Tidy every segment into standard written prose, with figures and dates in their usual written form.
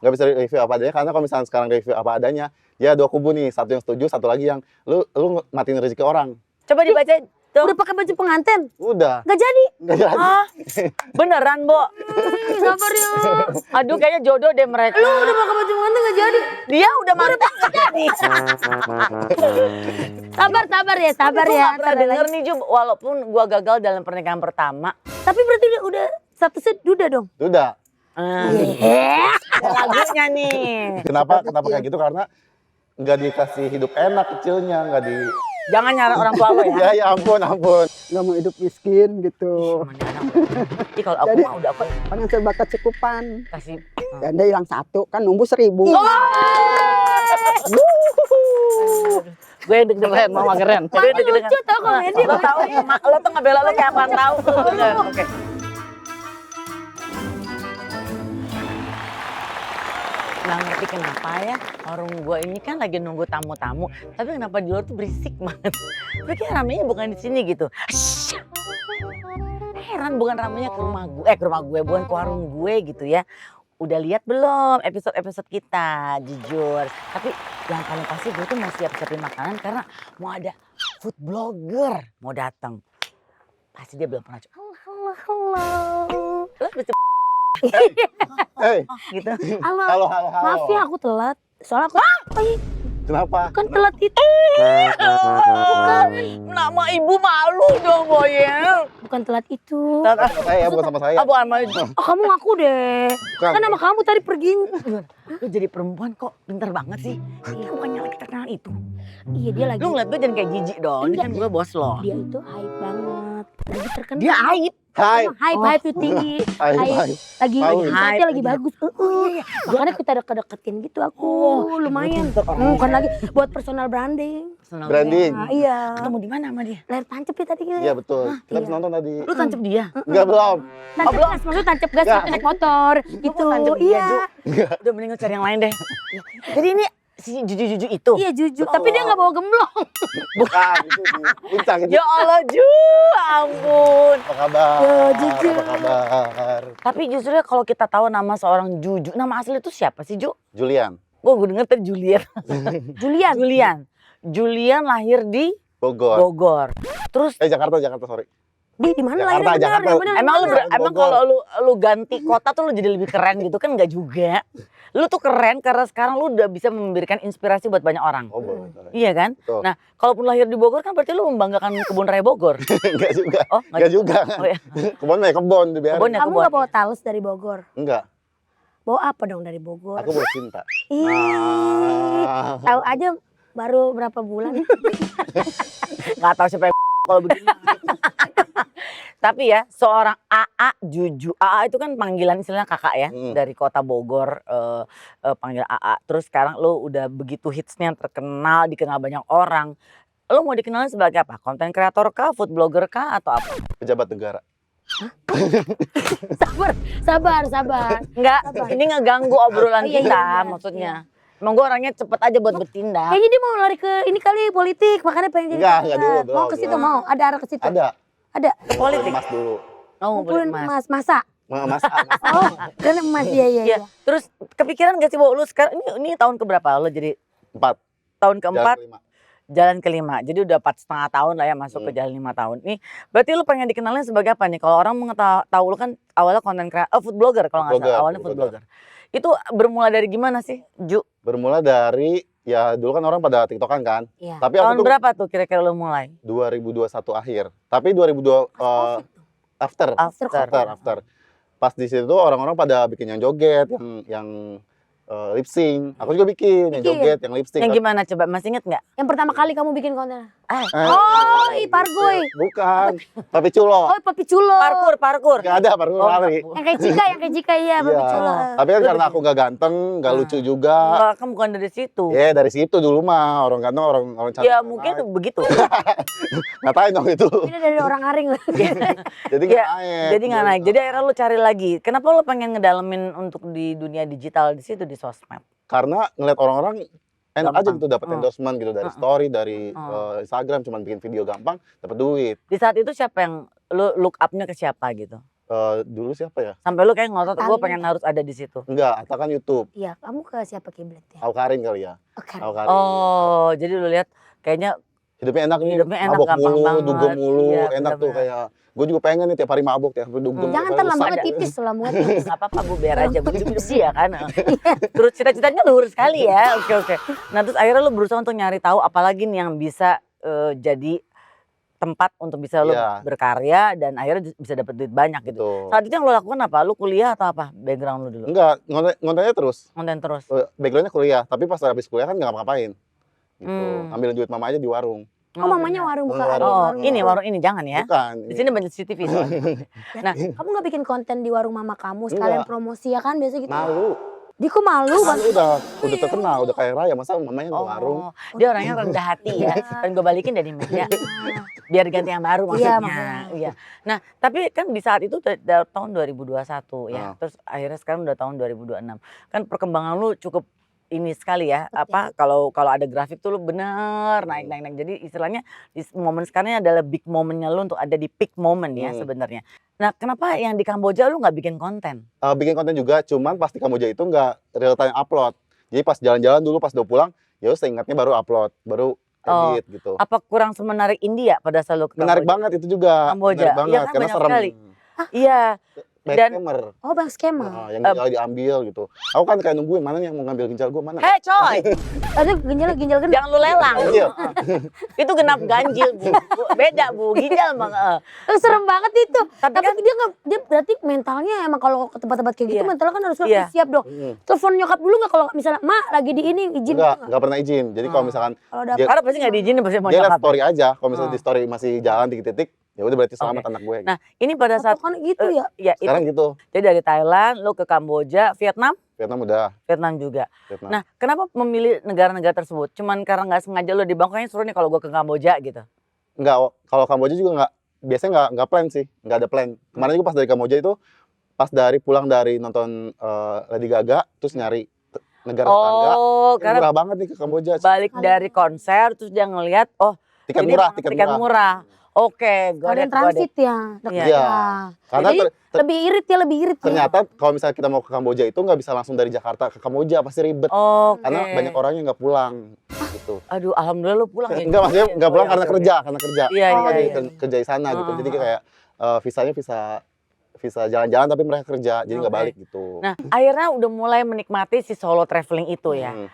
nggak bisa review apa adanya, karena kalau misalnya sekarang review apa adanya, ya dua kubu nih, satu yang setuju, satu lagi yang lu matiin rezeki orang. Coba dibaca. Tuh. Udah pakai baju pengantin? Udah. Nggak jadi? Nggak jadi. Ah, beneran, Bo? Sabar ya. Aduh, kayaknya jodoh deh mereka. Lu udah pakai baju pengantin nggak jadi? Dia udah mantan nggak jadi. Sabar ya, sabar Gua ya. nggak pernah denger nih, Ju, walaupun gua gagal dalam pernikahan pertama. Tapi berarti udah statusnya duda dong? Udah. Lagunya nih. Kenapa kayak gitu? Karena nggak dikasih hidup enak kecilnya, nggak di... Jangan nyara orang tua lo ya. Ya ampun. Nggak mau hidup miskin gitu. Ih, kalau aku Jadi- mah udah aku Pengen serba kecukupan. kasih. Dan dia hilang 1 kan numbuh 1000. Gue deg-degan mama keren. Gue deg-degan. Lucu tau komedi. Lo tau, lo tuh ngebela lo kayak apaan tau. Oke. Nggak ngerti kenapa ya, warung gue ini kan lagi nunggu tamu-tamu, tapi kenapa di luar tuh berisik banget. Tapi kayak ramenya bukan di sini gitu. Heran, bukan ramenya ke rumah gue, bukan ke warung gue gitu ya. Udah lihat belum episode-episode kita, jujur. Tapi yang paling pasti gue tuh mau siap-siapin makanan karena mau ada food blogger mau datang. Pasti dia belum pernah coba. Halo. Lo bisa Hei, gitu. Halo. halo. Maaf ya aku telat. Soalnya aku Kenapa? kan telat itu. Bukan. Nama ibu malu dong, Boyel. Bukan telat itu. Sama saya, bukan sama saya. Apa sama Oh, kamu ngaku deh. Bukan. Kan nama kamu tadi pergi. lu jadi perempuan kok pintar banget sih. Iya, bukannya lagi terkenal itu. Iya dia lagi. Lu ngeliat gue jangan kayak jijik dong. Ini kan gue bos lo. Dia itu hype banget. Lagi terkenal. Dia aib. Hai. Hype itu tinggi. Hai. Lagi Tahu. hype lagi Hype. bagus. Makanya kita deket-deketin gitu aku. Lumayan. pinter orangnya. Bukan lagi buat personal branding. Branding. Nah, iya. Ketemu di mana sama dia? Layar tancap ya tadi kita. Iya betul. Kita Iya. habis nonton tadi. Lu tancap dia? Enggak, belum. Tancap belum. gas, maksudnya tancap gas Nggak. kita naik motor gitu. tancap dia, Iya. Ju. Udah mending lu cari yang lain deh. Jadi ini si Juju itu. Iya jujur, tapi dia nggak bawa gemblong. Bukan, itu di puncak itu. Ya Allah, Ju, ampun. Apa kabar? Ya, jujur. Apa kabar? Tapi justru kalau kita tahu nama seorang Juju, nama asli itu siapa sih, Ju? Julian, Gue denger tadi Julian. Julian lahir di Bogor. Bogor. Terus Jakarta, sorry. Di mana Jakarta, lahirnya benar? Jakarta. Yang benar, emang yang mana? emang Bogor. kalau lu ganti kota tuh lu jadi lebih keren gitu kan? Enggak juga. Lu tuh keren karena sekarang lu udah bisa memberikan inspirasi buat banyak orang. Oh, boleh. Iya kan? Betul. Nah, kalaupun lahir di Bogor kan berarti lu membanggakan kebun raya Bogor. Enggak juga. Oh, Enggak juga. Oh, ya. Kebon ya kebon dibiarin. Kebon ya? Kamu nggak bawa talus dari Bogor? Enggak, Bawa apa dong dari Bogor? aku bawa cinta. Ih, tahu aja baru berapa bulan. Nggak tahu siapa yang kalau begini. Tapi ya seorang AA Juju. AA itu kan panggilan istilahnya kakak ya dari kota Bogor panggil AA. Terus sekarang lo udah begitu hitsnya terkenal dikenal banyak orang. Lo mau dikenalin sebagai apa? Konten kreator kah, food blogger kah atau apa? Pejabat negara. Sabar. Enggak, ini ngeganggu obrolan Oh, iya, kita iya, maksudnya. Emang gue orangnya cepet aja buat bertindak. Kayaknya dia mau lari ke ini kali politik, makanya pengen jadi. Enggak dulu, belum, Mau ke situ belum. mau, ada arah ke situ. Ada. Politik. Emas dulu. Oh, mau beli Ngumpulin emas. emas, masa? Emas. Oh, karena emas iya. Iya. Terus kepikiran gak sih bahwa lu sekarang ini tahun keberapa lo jadi 4. tahun Jalan keempat? kelima. Jalan kelima, jadi udah 4,5 tahun lah ya masuk ke jalan 5 tahun. Nih, berarti lu pengen dikenalnya sebagai apa nih? Kalau orang tahu lu kan awalnya konten food blogger kalau nggak salah, awalnya food blogger. Itu bermula dari gimana sih, Ju? Bermula dari, ya dulu kan orang pada tiktokan kan. Iya. Tapi Tahun aku tuh berapa tuh kira-kira lu mulai? 2021 akhir. Tapi 2002 after. Pas di situ orang-orang pada bikin yang joget, yang lip sync. Aku juga bikin yang joget, yang lip sync. Yang gimana coba? Masih inget nggak? Yang pertama kali kamu bikin konten. Oh, Pargoy. bukan. Papi Culo. Oh, Papi Culo. Parkur. Gak ada parkour lari. Yang kayak Jika iya, Papi Iya. Culo. Tapi kan karena aku gak ganteng, gak lucu juga. Enggak, kan bukan dari situ. Ya dari situ dulu mah orang ganteng, orang cantik. Ya mungkin begitu. Ngatain dong itu. Ini dari orang aring. Jadi Ya, nggak naik. jadi nggak naik. Jadi akhirnya lu cari lagi. Kenapa lu pengen ngedalemin untuk di dunia digital di situ di sosmed? Karena ngeliat orang-orang enak Gampang. aja gitu dapat endorsement gitu dari story, dari Instagram, cuman bikin video gampang dapat duit. Di saat itu siapa yang lu look up-nya ke siapa gitu? Dulu siapa ya? Sampai lu kayak ngotot gue Paling- pengen harus ada di situ. Enggak, Atta kan YouTube. Iya, kamu ke siapa kiblatnya? Awkarin kali ya. Oke. Awkarin. Oh, jadi lu lihat kayaknya Hidupnya enak nih. Hidupnya enak, mabok gampang mulu, banget. dugem mulu, Iya, enak tuh bener-bener. kayak. Gue juga pengen nih tiap hari mabok, tiap hari dugem. Jangan tiap ntar hari lambungnya rusak. tipis, lambungnya tipis. nggak apa-apa gue biar aja gue hidup dia kan. Terus cita-citanya luhur sekali ya. Oke. Nah terus akhirnya lu berusaha untuk nyari tahu apalagi nih yang bisa jadi tempat untuk bisa lu Iya. berkarya dan akhirnya bisa dapet duit banyak gitu. Gitu. Saat itu yang lo lakukan apa? Lu kuliah atau apa? Background lu dulu? Enggak, ngontennya terus. Konten terus. Backgroundnya kuliah, tapi pas habis kuliah kan nggak ngapa-ngapain. Gitu. Ambil duit mama aja di warung. Oh, mamanya warung buka ada Oh, warung. ini warung ini jangan ya. Bukan. Di sini banyak CCTV soalnya. Nah, Kamu nggak bikin konten di warung mama kamu sekalian Enggak. promosi ya kan biasa gitu. Malu. Dia kok malu Malu Bang? udah terkenal, udah kaya raya, masa mamanya nggak warung. oh, dia orangnya rendah hati ya. Dan gue balikin dari meja. Biar ganti yang baru Iya, maksudnya. Iya. Nah, tapi kan di saat itu tahun 2021 ya. Terus akhirnya sekarang udah tahun 2026. Kan perkembangan lu cukup ini sekali ya. Apa kalau ada grafik tuh lu bener naik. Jadi istilahnya di momen sekarang ini adalah big momennya lu untuk ada di peak moment ya sebenarnya. Nah, kenapa yang di Kamboja lu nggak bikin konten? Bikin konten juga, cuman pas di Kamboja itu nggak real time upload. Jadi pas jalan-jalan dulu pas udah pulang, ya seingatnya baru upload, baru edit gitu. Apa kurang semenarik India pada saat lu ke Menarik Kamboja? banget itu juga. Kamboja. Menarik banget Iya kan, karena banyak serem. sekali. Iya. Banyak Dan- scammer. Oh bang skema. Yang ginjal diambil gitu. Aku kan kayak nungguin mana yang mau ngambil ginjal gue mana. Hei coy, Ada ginjal gede. jangan lu lelang. Ganjil. Itu genap ganjil bu. Beda bu, ginjal bang. Serem banget itu. Tapi Tapi kan dia nggak, dia berarti mentalnya emang kalau ke tempat-tempat kayak gitu Iya. mentalnya kan harus Iya. siap dong. Mm. Telepon nyokap dulu nggak kalau misalnya mak lagi di ini izin Enggak pernah izin. Jadi kalau misalkan Kalau ada dia- karena pasti nggak diizinin pasti mau dia liat nyokap. story aja, kalau misalnya Hmm. di story masih jalan titik-titik, ya udah berarti selamat Oke. anak gue. Nah ini pada saat kan gitu ya. ya itu, Sekarang gitu. jadi dari Thailand lu ke Kamboja, Vietnam Vietnam udah. juga. Vietnam. Nah kenapa memilih negara-negara tersebut? Cuman karena nggak sengaja lu di Bangkok kayaknya seru nih kalau gua ke Kamboja gitu. Enggak, kalau Kamboja juga enggak, biasanya enggak plan sih, enggak ada plan. Kemarin juga pas dari Kamboja itu, pas pulang dari nonton Lady Gaga, terus nyari negara tetangga, Oh yang karena murah banget nih ke Kamboja. balik dari konser terus dia ngelihat oh Tiket ini murah, tiket murah. Oke, gue Kalian transit ya. dekat Iya. ya. Karena Jadi lebih irit ya. ternyata kalau misalnya kita mau ke Kamboja itu nggak bisa langsung dari Jakarta ke Kamboja, pasti ribet. Oke. Karena banyak orang yang nggak pulang gitu. Aduh, alhamdulillah lu pulang ya. Enggak, maksudnya nggak pulang Oh, karena oke, kerja, karena kerja. Iya, Mereka iya, iya. kerja di sana gitu. Jadi Heeh, kayak visanya visa jalan-jalan tapi mereka kerja, jadi nggak Oke. balik gitu. Nah, akhirnya udah mulai menikmati si solo traveling itu ya. Hmm.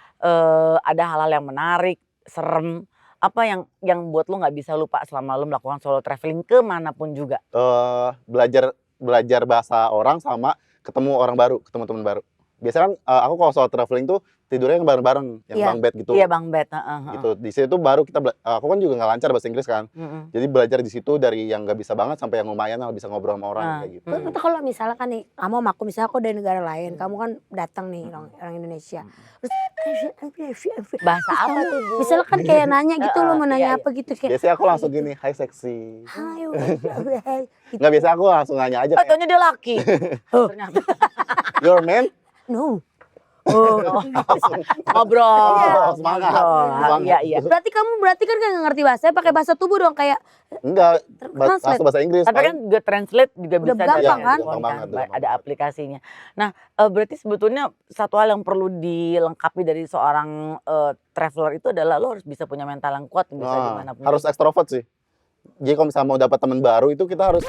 Ada hal-hal yang menarik, serem. Apa yang buat lu nggak bisa lupa selama lu melakukan solo traveling kemanapun juga? Belajar bahasa orang sama ketemu orang baru, ketemu teman baru. Biasanya kan aku kalau soal traveling tuh tidurnya yang bareng-bareng, yang Iya. bang bed gitu. Iya Bang Bet. Heeh. Gitu. Di situ baru kita aku kan juga nggak lancar bahasa Inggris kan. Mm-mm. Jadi belajar di situ dari yang nggak bisa banget sampai yang lumayan lah bisa ngobrol sama orang kayak gitu. Itu kalau misalnya kan nih, kamu sama aku misalnya aku dari negara lain, kamu kan datang nih orang Indonesia. Terus Bahasa apa tuh Bu? misalnya kan kayak nanya gitu lo mau Iya, nanya iya. apa gitu kayak Biasanya aku langsung gini, hai seksi. ayo gitu. Nggak biasa aku langsung nanya aja Oh, kayak, taunya dia laki. Ternyata. your man? No. Oh, ngobrol. Oh, semangat. Ngobrol. Semangat. Iya. Berarti kan nggak ngerti bahasa, pakai bahasa tubuh dong kayak Enggak, translate. bahasa Inggris. Tapi kan juga translate juga Udah bisa gampang dari kan? handphone Gampang banget, gampang ada banget. aplikasinya. Nah, berarti sebetulnya satu hal yang perlu dilengkapi dari seorang traveler itu adalah lo harus bisa punya mental yang kuat bisa dimanapun. harus ekstrovert sih. Jadi kalau misalnya mau dapat teman baru itu kita harus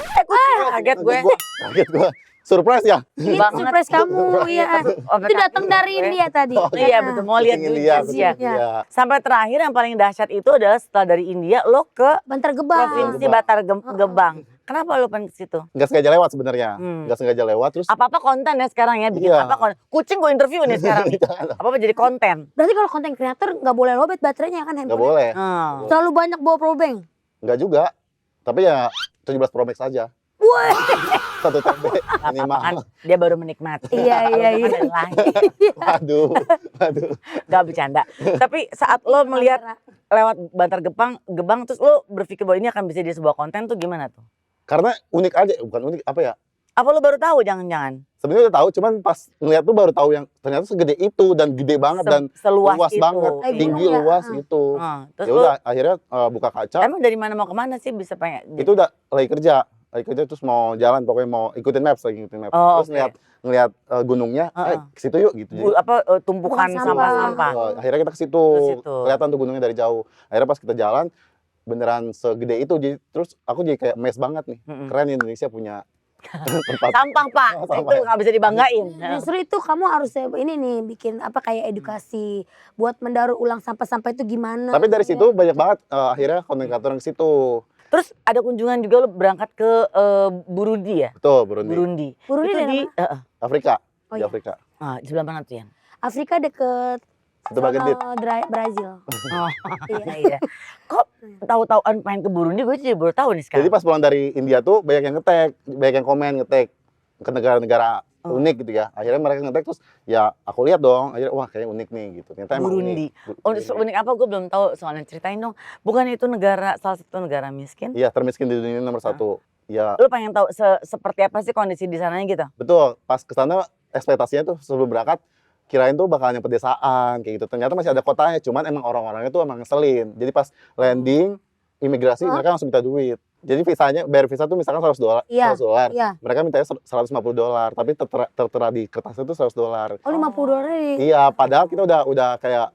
kaget gue. kaget gue. Surprise ya? ini Banget. surprise kamu ya. Oh, Itu datang dari India tadi. Iya betul, mau lihat Ingin dulu lihat, ya. iya. Sampai terakhir yang paling dahsyat itu adalah setelah dari India lo ke Bantar Gebang. provinsi Batar Gebang. Kenapa lo pengen ke situ? Nggak sengaja lewat sebenarnya. Hmm. Nggak sengaja lewat terus. Apa-apa konten ya sekarang ya, bikin Iya. apa konten. Kucing gue interview nih sekarang nih. Apa-apa jadi konten. Berarti kalau konten creator nggak boleh lobet baterainya kan Nggak handphone. boleh. Hmm. Terlalu banyak bawa powerbank. Nggak juga. Tapi ya 17 Pro Max aja. Wah. 1 TB Kan minimal. dia baru menikmati. Iya, iya, iya. Kan dari lahir. Waduh. Waduh. Gak bercanda. Tapi saat lo melihat lewat Bantar Gebang terus lo berpikir bahwa ini akan bisa jadi sebuah konten tuh gimana tuh? Karena unik aja, bukan unik apa ya? Apa lo baru tahu jangan-jangan? Sebenarnya udah tahu, cuman pas ngeliat tuh baru tahu yang ternyata segede itu dan gede banget dan Seluas luas itu. banget, Iya. tinggi luas gitu. Terus Ya lo udah akhirnya buka kaca. emang dari mana mau kemana sih bisa pengen? Itu udah lagi kerja kerja terus mau jalan pokoknya mau ikutin maps lagi ikutin maps. Oh, Terus ngelihat gunungnya, ke situ yuk gitu. Jadi tumpukan Bukan sampah-sampah. akhirnya kita ke situ. Ke situ. Kelihatan tuh gunungnya dari jauh. Akhirnya pas kita jalan beneran segede itu jadi terus aku jadi kayak amazed banget nih. Keren Indonesia punya tempat Sampah, Pak. Sampah. Itu nggak bisa dibanggain. Justru itu kamu harus ini nih bikin apa kayak edukasi buat mendaur ulang sampah-sampah itu gimana. Tapi dari situ banyak banget akhirnya konten kreator yang ke situ. Terus ada kunjungan juga lo berangkat ke Burundi ya? Betul, Burundi. Burundi Itu dari mana? Afrika. Oh, Di iya. Afrika. Di sebelah mana tuh, Yan? Afrika deket Itu Bagendit. Brazil. Oh, Iya. iya. Kok tahu-tahuan pengen ke Burundi, gue jadi baru tahu nih sekarang. Jadi pas pulang dari India tuh banyak yang nge-tag, banyak yang komen nge-tag ke negara-negara unik gitu ya. Akhirnya mereka nge-tag terus ya aku lihat dong, akhirnya wah kayak unik nih gitu. Ternyata emang Burundi. unik. Oh, unik apa? Gue belum tahu soalnya, ceritain dong. Bukan itu salah satu negara miskin? Iya, termiskin di dunia nomor 1. Ya, Lu pengen tahu seperti apa sih kondisi di sananya gitu? betul. Pas ke sana ekspektasinya tuh sebelum berangkat kirain tuh bakalan pedesaan kayak gitu. Ternyata masih ada kotanya, cuman emang orang-orangnya tuh emang ngeselin. Jadi pas landing imigrasi mereka langsung minta duit. Jadi bayar visa tuh misalkan $100. Iya. $100. Iya. Mereka mintanya $150, tapi tertera di kertasnya tuh $100. Oh $50 di. Iya, padahal kita udah kayak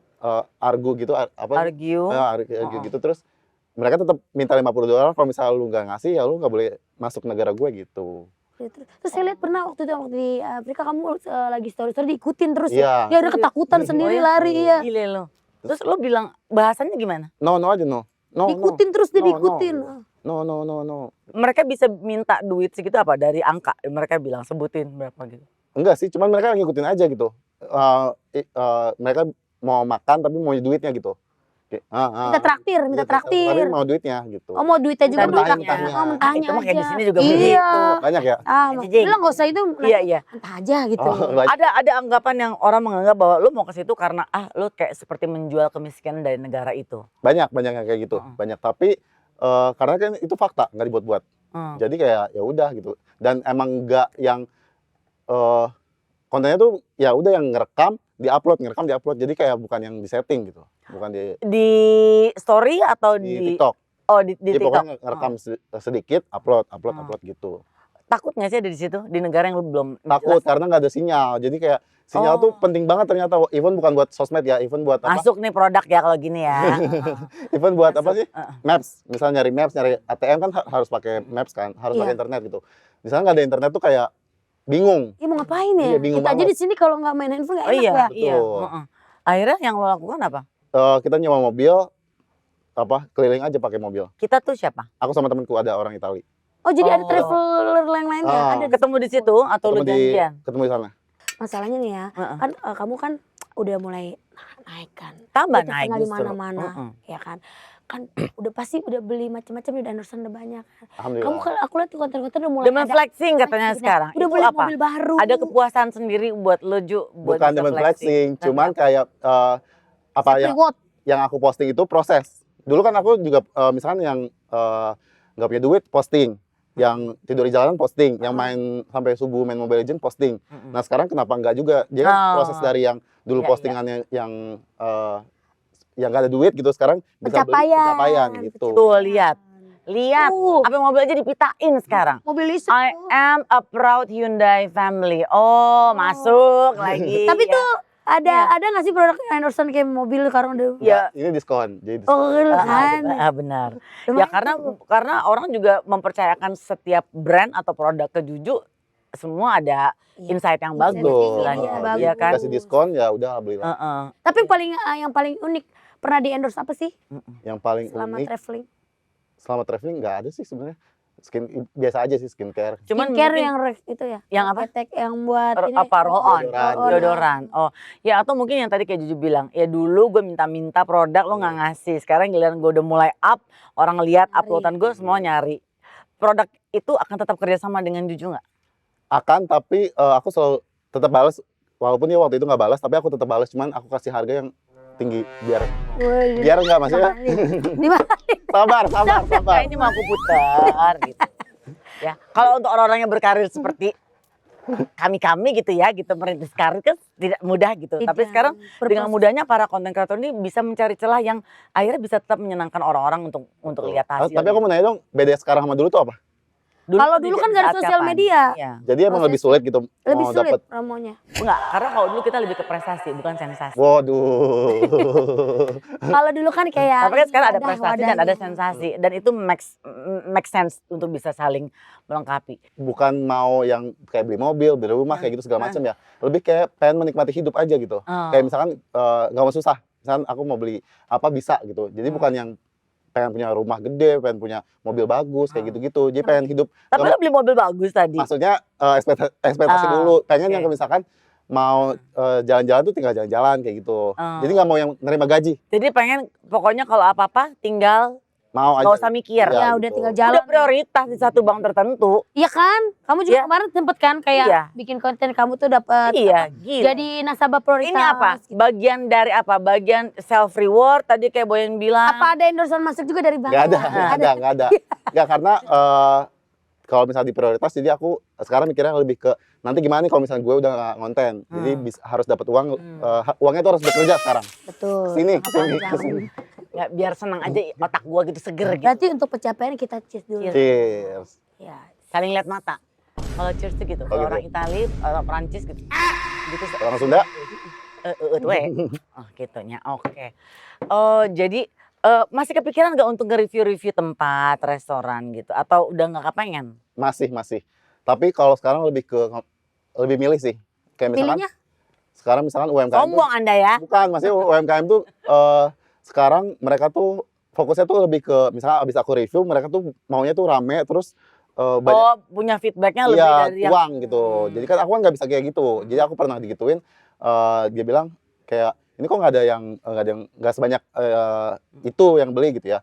argu gitu apa? Argue. Argu gitu terus mereka tetap minta $50 kalau misalnya lu nggak ngasih ya lu nggak boleh masuk negara gue gitu. Terus saya lihat pernah waktu di Afrika kamu lagi story diikutin terus Iya. ya. Dia ada ketakutan sendiri lari ya. Gile lo. Terus lo bilang bahasanya gimana? No aja no. No. Diikutin terus dia No, no. diikutin. No. Mereka bisa minta duit segitu apa dari angka? Mereka bilang sebutin berapa gitu. Enggak sih, cuman mereka ngikutin aja gitu. Mereka mau makan tapi mau duitnya gitu. Minta traktir. Tapi mau duitnya gitu. Oh mau duitnya juga Mentahnya, minta. mentahnya. Oh mentahnya Itu mah kayak di aja. sini juga Iya. begitu. Banyak ya? Anjing. Bilang nggak usah itu. Iya. Mentah aja gitu. banyak. Ada anggapan yang orang menganggap bahwa lo mau ke situ karena lo kayak seperti menjual kemiskinan dari negara itu. Banyak yang kayak gitu. Banyak tapi karena kan itu fakta, nggak dibuat-buat. Jadi kayak ya udah gitu. Dan emang nggak yang kontennya tuh ya udah yang ngerekam, diupload. Jadi kayak bukan yang disetting gitu. Bukan Di story atau di TikTok. Oh di Jadi TikTok. pokoknya ngerekam sedikit, upload gitu. Takut nggak sih ada di situ di negara yang lo belum Takut jelas? karena nggak ada sinyal. Jadi kayak sinyal tuh penting banget ternyata. Even bukan buat sosmed ya, even buat apa? Masuk nih produk ya kalau gini ya. Even buat apa Masuk. sih? Maps. Misalnya nyari maps, nyari ATM kan harus pakai maps kan, harus pakai internet gitu. Di sana nggak ada internet tuh kayak bingung. Iya mau ngapain ya? Iya, bingung Kita aja banget. di sini kalau nggak main handphone nggak Oh enak iya, ya. iya. Betul. Akhirnya yang lo lakukan apa? Kita nyewa mobil, keliling aja pakai mobil. Kita tuh siapa? Aku sama temanku ada orang Itali. Oh jadi ada Oh. traveler lain-lainnya. Ada. Ketemu di situ atau lo janjian? Ketemu di sana. Masalahnya nih ya, kan kamu kan udah mulai naik kan. Tambah Udah naik terkenal di justru. mana-mana, ya kan. Kan udah pasti udah beli macam-macam udah endorsean udah banyak kan. Kamu Alhamdulillah. kalau aku lihat di konten-konten udah mulai Demen ada flexing katanya flexing. sekarang. Udah Itu beli apa? mobil baru. Ada kepuasan sendiri buat lo Ju, buat Bukan bisa demen flexing, Nah, cuman kayak apa reward. yang aku posting itu proses. Dulu kan aku juga misalkan yang nggak punya duit posting, yang tidur di jalanan posting, yang main sampai subuh main Mobile Legends posting. Nah sekarang kenapa nggak juga? Jadi kan proses dari yang dulu Iya, postingannya yang nggak ada duit gitu sekarang bisa beli pencapaian gitu. Tuh lihat Tuh. apa mobil aja dipitain sekarang. Mobil listrik. I am a proud Hyundai family. Oh, masuk lagi. Tapi ya. tuh ada nggak sih produk endorsean kayak mobil sekarang udah. Ya. Ini diskon, jadi diskon. Oh kan. Benar. Lumayan Ya karena orang juga mempercayakan setiap brand atau produk ke Juju semua ada insight yang bagus Betul. istilahnya. bagus. Iya kan? Kasih diskon ya udah belilah. Tapi yang paling unik pernah di endorse apa sih Yang paling selama unik traveling? selama traveling nggak ada sih sebenarnya. Biasa aja sih skincare. Cuman Skincare mungkin yang itu ya? Yang apa? Ketek yang buat ini. apa roll on, Deodoran. deodoran. Oh, ya atau mungkin yang tadi kayak Juju bilang, ya dulu gue minta-minta produk lo nggak ngasih. Sekarang giliran gue udah mulai up, orang lihat uploadan gue semua nyari. Produk itu akan tetap kerjasama dengan Juju nggak? Akan tapi aku selalu tetap balas walaupun dia waktu itu nggak balas tapi aku tetap balas cuman aku kasih harga yang tinggi biar nggak maksudnya Di mana? sabar Ini mau aku putar gitu. Ya, kalau untuk orang-orang yang berkarir seperti kami gitu ya, gitu merintis karir kan tidak mudah gitu. Tapi Tidak, sekarang berproses. dengan mudahnya para konten kreator ini bisa mencari celah yang akhirnya bisa tetap menyenangkan orang-orang untuk lihat hasil. Tapi aku mau nanya dong beda sekarang sama dulu tuh apa? Kalau tuh dulu di kan nggak ada saat sosial kapan? media. Iya. Jadi emang Proses lebih sulit gitu Lebih mau sulit dapet. promonya. Enggak, karena kalau dulu kita lebih ke prestasi bukan sensasi. Waduh. Kalau dulu kan kayak Tapi kan sekarang ada wadah- prestasi dan ada wadahnya. sensasi dan itu make sense untuk bisa saling melengkapi. Bukan mau yang kayak beli mobil, beli rumah kayak gitu segala macam ya. Lebih kayak pengen menikmati hidup aja gitu. Oh. Kayak misalkan nggak mau susah. Misalkan aku mau beli apa bisa gitu. Jadi bukan yang pengen punya rumah gede, pengen punya mobil bagus kayak gitu-gitu. Jadi pengen hidup. Tapi lo beli mobil bagus tadi. Maksudnya ekspektasi dulu. Pengen yang oke. misalkan mau jalan-jalan tuh tinggal jalan-jalan kayak gitu. Jadi nggak mau yang nerima gaji. Jadi pengen pokoknya kalau apa-apa tinggal Mau aja. nggak usah mikir. Ya, Iya, udah gitu. tinggal jalan. Udah prioritas di satu bank tertentu. Iya kan? Kamu juga Iya. kemarin sempet kan kayak Iya. bikin konten kamu tuh dapat Iya, gila. jadi nasabah prioritas. Ini apa? Bagian dari apa? Bagian self reward tadi kayak Boyan bilang. Apa ada endorsement masuk juga dari bank? Nggak ada, nggak ada. Nggak, karena kalau misalnya di prioritas, jadi aku sekarang mikirnya lebih ke nanti gimana nih kalau misalnya gue udah nggak ngonten. Jadi harus dapat uang, uangnya tuh harus bekerja sekarang. Betul. Sini, Jangka sini, panjang. kesini. Ya, biar senang aja otak gua gitu seger gitu. Berarti untuk pencapaian kita cheers dulu. Cheers. Ya. Saling lihat mata. Kalau cheers tuh gitu. Oh, Kalau gitu. orang Itali, orang Prancis gitu. Gitu. Orang Sunda? Oh, gitunya. Oke. Oh, jadi masih kepikiran nggak untuk nge-review-review tempat, restoran gitu? Atau udah nggak kepengen? Masih. Tapi kalau sekarang lebih milih sih. Kayak misalkan Pilihnya sekarang misalkan UMKM tuh, Sombong Anda ya. bukan, maksudnya UMKM tuh sekarang mereka tuh fokusnya tuh lebih ke misalnya abis aku review mereka tuh maunya tuh rame terus banyak Oh, punya feedbacknya lebih iya, dari yang uang gitu. Jadi kan aku kan nggak bisa kayak gitu. Jadi aku pernah digituin. Dia bilang kayak ini kok nggak ada yang nggak sebanyak itu yang beli gitu ya.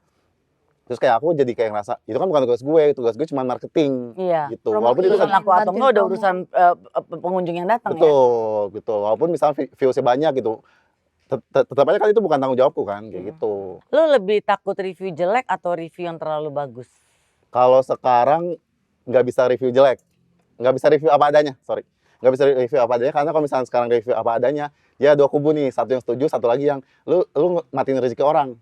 Terus kayak aku jadi kayak ngerasa itu kan bukan tugas gue cuma marketing Iya. gitu. Promo, Walaupun itu urusan kan laku atau enggak udah Bantuin urusan pengunjung yang datang ya. betul gitu. Walaupun misalnya viewsnya banyak gitu. Tetap aja kan itu bukan tanggung jawabku kan kayak gitu. Lo lebih takut review jelek atau review yang terlalu bagus? Kalau sekarang nggak bisa review jelek, nggak bisa review apa adanya, sorry. Nggak bisa review apa adanya karena kalau misalnya sekarang review apa adanya, ya dua kubu nih, satu yang setuju, satu lagi yang lu matiin rezeki orang.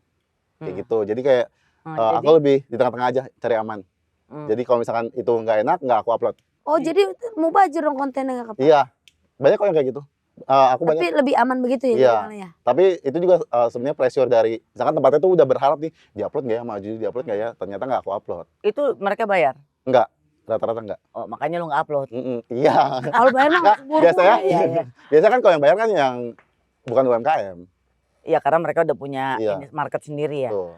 Kayak gitu. Jadi kayak Oh, aku lebih di tengah-tengah aja cari aman. Jadi kalau misalkan itu nggak enak, nggak aku upload. Oh jadi mau baju dong kontennya nggak apa-apa. Iya, banyak kok yang kayak gitu. Aku Tapi banyak. lebih aman begitu ya? Iya. misalnya? Tapi itu juga sebenarnya pressure dari, misalkan tempatnya tuh udah berharap nih, diupload nggak ya, maju diupload nggak ya, ternyata nggak aku upload. itu mereka bayar. Nggak, rata-rata nggak. Oh, makanya lo nggak upload. Iya. Kalau bayar mah Nggak, buru-buru. biasanya, Iya, iya. biasanya kan kalau yang bayar kan yang bukan UMKM. Iya, karena mereka udah punya Iya. ini, market sendiri ya. Tuh.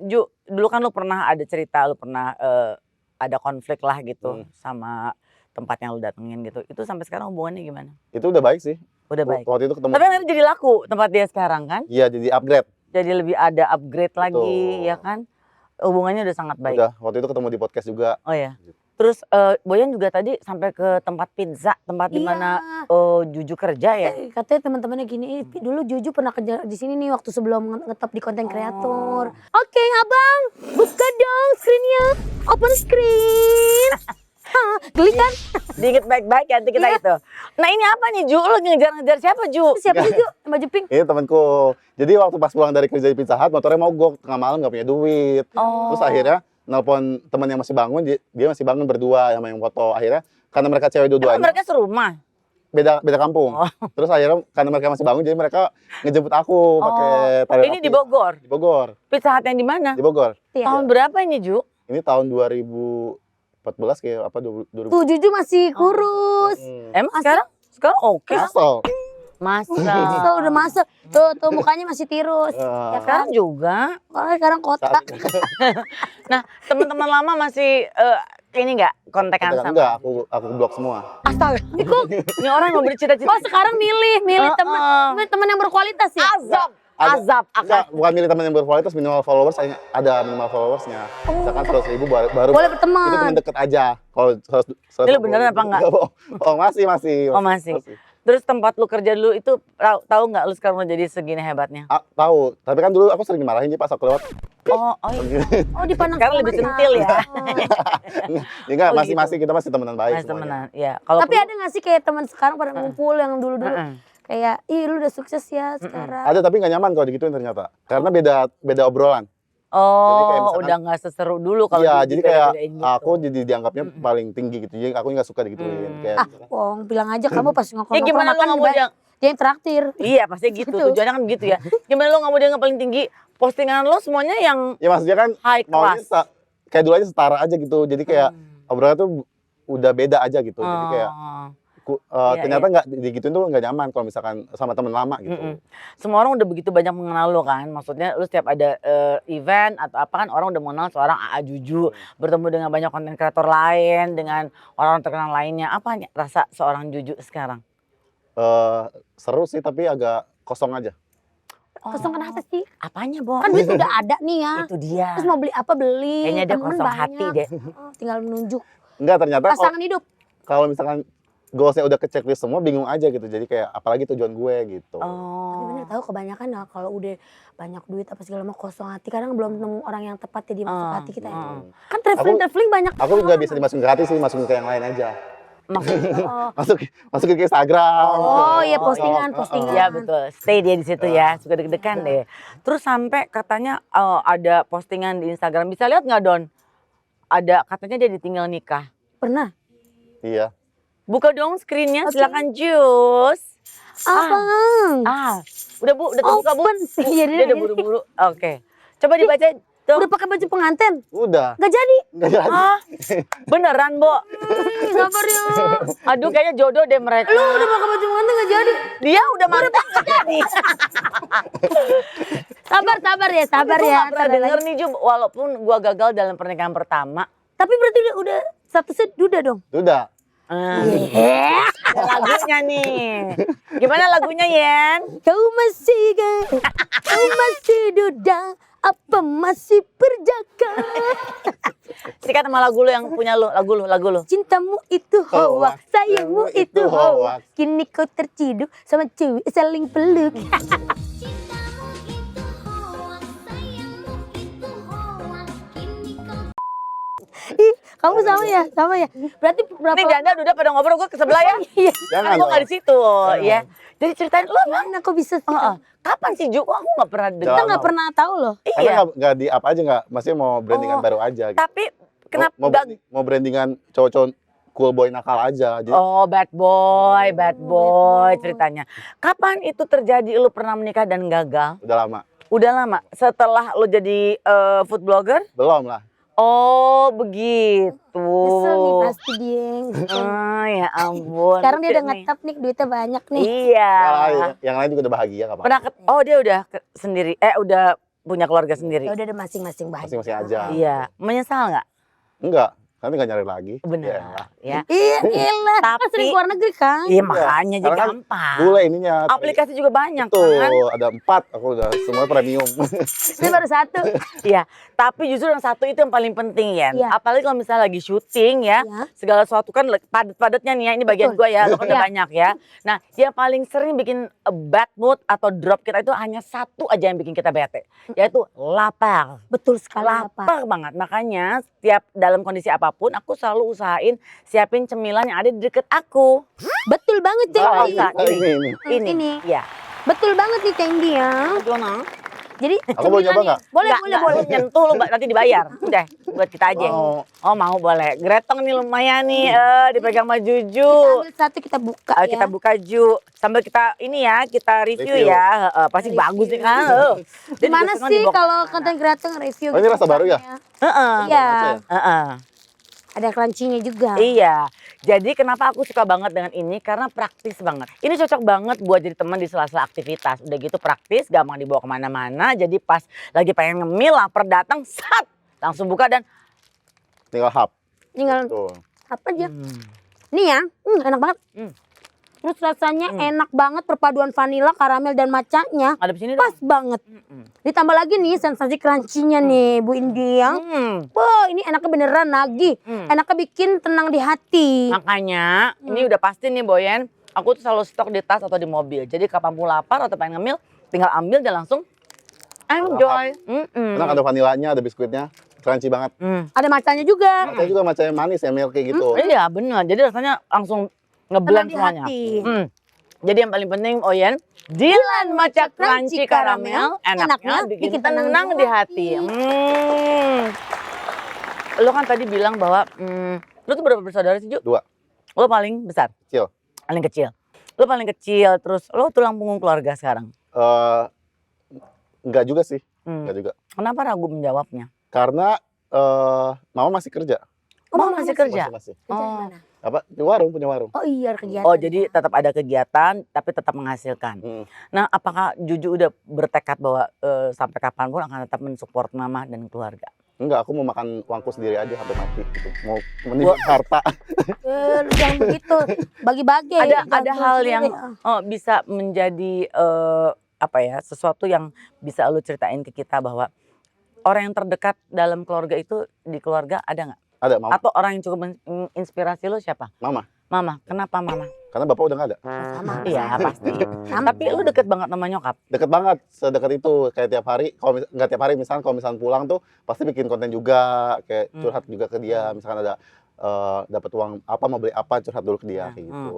Ju, dulu kan lu pernah ada cerita, lu pernah ada konflik lah gitu sama tempat yang lu datengin gitu. Itu sampai sekarang hubungannya gimana? Itu udah baik sih. Udah baik. Waktu itu ketemu. Tapi akhirnya jadi laku tempat dia sekarang kan? Iya, jadi upgrade. Jadi lebih ada upgrade lagi, Betul. ya kan? Hubungannya udah sangat baik. Udah, waktu itu ketemu di podcast juga. Oh ya. Terus Boyan juga tadi sampai ke tempat pizza, tempat di mana Juju kerja ya. Katanya teman-temannya gini, dulu Juju pernah kerja di sini nih waktu sebelum ngetop di konten kreator. Oke, abang, buka dong screennya, open screen. Hah, geli kan? Diinget baik-baik ya nanti kita Iya. itu. Nah ini apa nih Ju? Lu ngejar-ngejar siapa Ju? Siapa sih Ju? Baju pink. Ini temanku. Jadi waktu pas pulang dari kerja di Pizza Hut, motornya mogok tengah malam nggak punya duit. Oh. Terus akhirnya nelpon teman yang masih bangun, dia masih bangun berdua sama yang foto. Akhirnya karena mereka cewek Emang dua-duanya, mereka serumah? beda kampung. Oh. Terus akhirnya karena mereka masih bangun, jadi mereka ngejemput aku pakai tali Ini api. di Bogor. Di Bogor. Pizza Hut yang di mana? Di Bogor. Iya. Tahun berapa ini Ju? Ini tahun 2014 kayak apa 2000. Tuh Juju masih kurus. Emang sekarang? Sekarang oke. Kesel. Masa. Masuk udah masuk. Tuh mukanya masih tirus. Ya kan? Sekarang juga. Oh, sekarang kotak. Nah teman-teman lama masih ini nggak kontekan sama? Enggak, aku blok semua. Astaga. Ini orang mau bercita-cita. Oh sekarang milih teman yang berkualitas ya. Azab Enggak, bukan milih teman yang berkualitas, minimal followers, ada minimal followersnya. Misalkan 100.000 baru. Boleh berteman. Itu teman deket aja. Kalau 100. Ini lu beneran apa enggak? Oh masih. Oh masih. Terus tempat lu kerja dulu itu tahu nggak lu sekarang mau jadi segini hebatnya? Tahu, tapi kan dulu aku sering dimarahin sih pas aku lewat. Oh iya. Oh dipandang Sekarang lebih sama centil ya. Enggak, Oh, masih kita masih temenan baik Masih semuanya. temenan. Ya, kalau Tapi ada gak sih kayak teman sekarang pada ngumpul yang dulu-dulu Heeh. kayak ih lu udah sukses ya sekarang. Ada tapi nggak nyaman kalau digituin ternyata. Karena beda obrolan. Oh, kayak misalkan- udah nggak seseru dulu kalau Iya, dulu jadi kayak dibeda-bedain gitu. aku jadi dianggapnya paling tinggi gitu. Jadi aku nggak suka digituin. Kayak misalkan, Wong bilang aja kamu pas Ya ngokong-ngokong gimana lu makan nggak mau dia? dia yang traktir. Iya pasti gitu. Gitu. Tujuannya kan gitu ya. Gimana lu nggak mau dia yang paling tinggi? Postingan lu semuanya yang ya maksudnya kan high maunya class. kayak dulu aja setara aja gitu. Jadi kayak obrolannya tuh udah beda aja gitu. Jadi kayak Iya, ternyata nggak digituin tuh nggak nyaman kalau misalkan sama temen lama gitu. Semua orang udah begitu banyak mengenal lo kan. Maksudnya lu setiap ada event atau apa kan orang udah mengenal seorang AA Juju. Bertemu dengan banyak konten kreator lain, dengan orang terkenal lainnya. Apa rasa seorang Juju sekarang? Seru sih tapi agak kosong aja. Kosong kenapa sih? Apanya, Bo? Kan duit udah ada nih ya. Itu dia. Terus mau beli apa beli. Kayaknya dia Temen kosong banyak. hati deh. Tinggal menunjuk Enggak, ternyata pasangan hidup. kalau misalkan goalsnya udah ke checklist semua bingung aja gitu. Jadi kayak apalagi tujuan gue gitu. Tapi bener tahu kebanyakan lah kalau udah banyak duit apa segala macam kosong hati kadang belum nemu orang yang tepat ya di masuk hati kita ya. Kan traveling banyak. Aku nggak bisa dimasukin ke hati sih, masukin ke yang lain aja. Maksudnya Masukin ke Instagram. Oh iya gitu. postingan. Iya betul, stay dia di situ ya, suka deg-degan deh. Terus sampai katanya ada postingan di Instagram, bisa lihat nggak Don? Ada katanya dia ditinggal nikah. Pernah? Iya. Buka dong screennya, Oke. silakan Jus. Abang. Udah Bu, udah kebuka Bu. Open. Iya, Dia udah buru-buru. Oke, coba dibaca tuh. Udah pakai baju pengantin? Udah. Gak jadi. Nggak jadi. Beneran Bo? Sabar ya. Aduh kayaknya jodoh deh mereka. Lu udah pakai baju pengantin gak jadi. Dia udah mantap nggak jadi. Sabar ya, sabar Gua ya. nggak pernah denger nih Ju, walaupun gua gagal dalam pernikahan pertama. Tapi berarti udah statusnya duda dong. Udah. Ada lagunya nih. Gimana lagunya Yen? Kau masih duda, apa masih perjaka? Sikat sama lagu lu yang punya lu, lagu lu. Cintamu itu hoax, sayangmu itu hoax. hoax. Kini kau terciduk sama cewek saling peluk. Ih, kamu sama ya? Berarti berapa? Nih Janda udah pada ngobrol gue ke sebelah ya. Iya. Jangan Gue nggak dong. di situ ya. Jadi ceritain lu emang Mana kok bisa sih? kapan sih Ju? Aku nggak pernah Kita dengar. nggak pernah tahu loh. Karena Iya. nggak di apa aja nggak, maksudnya mau brandingan Oh, baru aja. Gitu. Tapi kenapa? Mau brandingan cowok-cowok cool boy nakal aja. Jadi Oh bad boy ceritanya. Kapan itu terjadi? Lu pernah menikah dan gagal? udah lama. Udah lama. Setelah lu jadi food blogger? Belum lah. Oh begitu. Nyesel nih pasti dia. Ya ampun. Sekarang dia udah Lucu nih. ngetop nih, duitnya banyak nih. Iya. Yang lain juga udah bahagia kapan? Pernah oh dia udah sendiri. Udah punya keluarga sendiri. Ya udah ada masing-masing bahagia. Masing-masing aja. Iya. Menyesal nggak? Enggak. Nanti nggak nyari lagi. Benar. Ya. Iya, gila. Tapi- Kan sering keluar negeri kan? Iya makanya jadi Karena kan gampang. Bule ininya. Aplikasi juga banyak Tuh, kan. ada 4. Aku udah semua premium. Ini baru satu. Iya, tapi justru yang satu itu yang paling penting ya. Iya. Apalagi kalau misalnya lagi syuting ya, Iya. segala sesuatu kan padat-padatnya nih ya. Ini bagian Betul. gua ya, lo kan udah Iya. banyak ya. Nah, yang paling sering bikin bad mood atau drop kita itu hanya satu aja yang bikin kita bete, yaitu lapar. Betul sekali Pak. Lapar banget. Makanya setiap dalam kondisi apapun aku selalu usahain siapin cemilan yang ada di deket aku. Betul banget Ah, Cengdi. enggak. ini. Ini. Iya. Betul banget nih Cengdi ya. Gimana? Jadi Aku boleh nyoba nggak? Boleh, Nggak, boleh. lu nyentuh lu nanti dibayar. Udah, buat kita aja. Mau. Oh mau boleh. Gretong nih lumayan nih, dipegang sama Juju. Kita ambil satu kita buka ya. Kita buka Ju, sambil kita ini ya, kita review Review. ya. Pasti Review. bagus nih kan. Dia Gimana juga senang sih dibawa kalau kemana-mana. konten kreator nge-review? Oh, ini rasa baru ya? Heeh. Iya. Heeh. Ada crunchy-nya juga. Iya. Jadi kenapa aku suka banget dengan ini? Karena praktis banget. Ini cocok banget buat jadi teman di sela-sela aktivitas. Udah gitu praktis, gampang dibawa kemana-mana. Jadi pas lagi pengen ngemil, lapar datang, sat, langsung buka dan Tinggal hub. Tinggal Tuh. apa aja. Nih ya, enak banget. Terus rasanya enak banget perpaduan vanila, karamel dan macanya. ada di sini Pas dong. banget. Ditambah lagi nih sensasi crunchy-nya nih Bu Indi yang. Wah ini enaknya beneran nagih. Enaknya bikin tenang di hati. Makanya ini udah pasti nih Boyen, aku tuh selalu stok di tas atau di mobil. Jadi kapan pun lapar atau pengen ngemil, tinggal ambil dan langsung enjoy. Enak, ada vanilanya, ada biskuitnya. Crunchy banget. Ada macanya juga. Saya juga macamnya manis ya, milky gitu. Iya bener, jadi rasanya langsung Tenang ngeblend di semuanya. hati. Jadi yang paling penting Oyen, Dilan Maca Crunchy Caramel, enaknya bikin tenang di hati. Lo kan tadi bilang bahwa lo tuh berapa bersaudara sih, Ju? 2. Lo paling besar? Kecil. Paling kecil. Lo paling kecil, terus lo tulang punggung keluarga sekarang? Enggak juga sih, Hmm. enggak juga. Kenapa ragu menjawabnya? Karena mama masih kerja. Mama masih kerja? Masih. Kerjaan Oh. mana? Apa? Di warung, punya warung. Oh iya kegiatan. Oh jadi tetap ada kegiatan tapi tetap menghasilkan. Nah apakah Juju udah bertekad bahwa sampai kapanpun akan tetap mensupport mama dan keluarga? Enggak, aku mau makan uangku sendiri aja sampai mati gitu. Mau menimbun harta. Jangan begitu, bagi-bagi. Ada hal yang bisa menjadi apa ya, sesuatu yang bisa lu ceritain ke kita bahwa orang yang terdekat dalam keluarga itu di keluarga ada nggak? Ada, mama. Atau orang yang cukup menginspirasi lu siapa? Mama. Mama, kenapa mama? Karena bapak udah nggak ada. Sama. Iya pasti. Tapi lu deket banget sama nyokap. Deket banget, sedekat itu. Kayak tiap hari, kalau nggak tiap hari, misalnya kalau misalnya pulang tuh pasti bikin konten juga, kayak curhat juga ke dia. Misalkan ada dapat uang apa, mau beli apa, curhat dulu ke dia kayak gitu.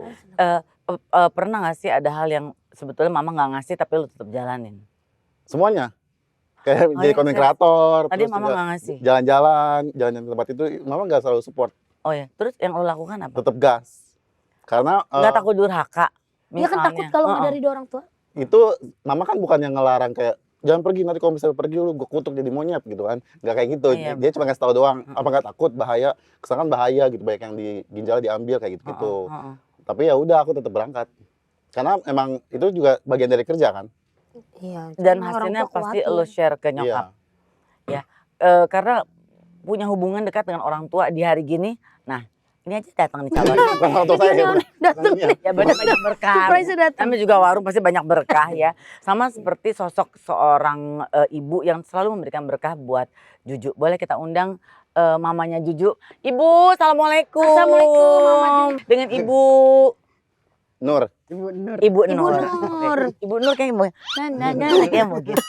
Pernah nggak sih ada hal yang sebetulnya mama nggak ngasih tapi lu tetap jalanin? Semuanya. Kayak Oh, jadi iya, konten iya. kreator, Tadi terus mama juga nggak ngasih. jalan-jalan di tempat itu, mama nggak selalu support, Oh ya, terus yang lu lakukan apa? tetap gas. Karena Nggak takut durhaka? Dia kan takut kalau nggak dari orang tua. itu mama kan bukan yang ngelarang kayak jangan pergi, nanti kalau misalnya pergi lu gue kutuk jadi monyet gitu kan, nggak kayak gitu. Iya. Dia cuma ngasih tahu doang, apa nggak takut bahaya, kesankan bahaya gitu, banyak yang di ginjal diambil kayak gitu. Tapi ya udah, aku tetap berangkat karena emang itu juga bagian dari kerja kan. Iya. Dan cuma orang hasilnya tua pasti khawatir. lo share ke nyokap. Iya. Karena punya hubungan dekat dengan orang tua di hari gini. Nah, ini aja datang nih calon. Bukan orang tua saya, Ini bukan. datang Iya. nih. Ya banyak berkah. Surprise datang. Namanya juga warung pasti banyak berkah ya. Sama seperti sosok seorang ibu yang selalu memberikan berkah buat Juju. Boleh kita undang mamanya Juju. Ibu, assalamualaikum. Assalamualaikum, Mama Juju. Dengan Ibu Nur. Ibu Nur. Ibu Ibu Nur. Nur. Oke. Ibu Nur kayaknya mau. Kayaknya mau gitu.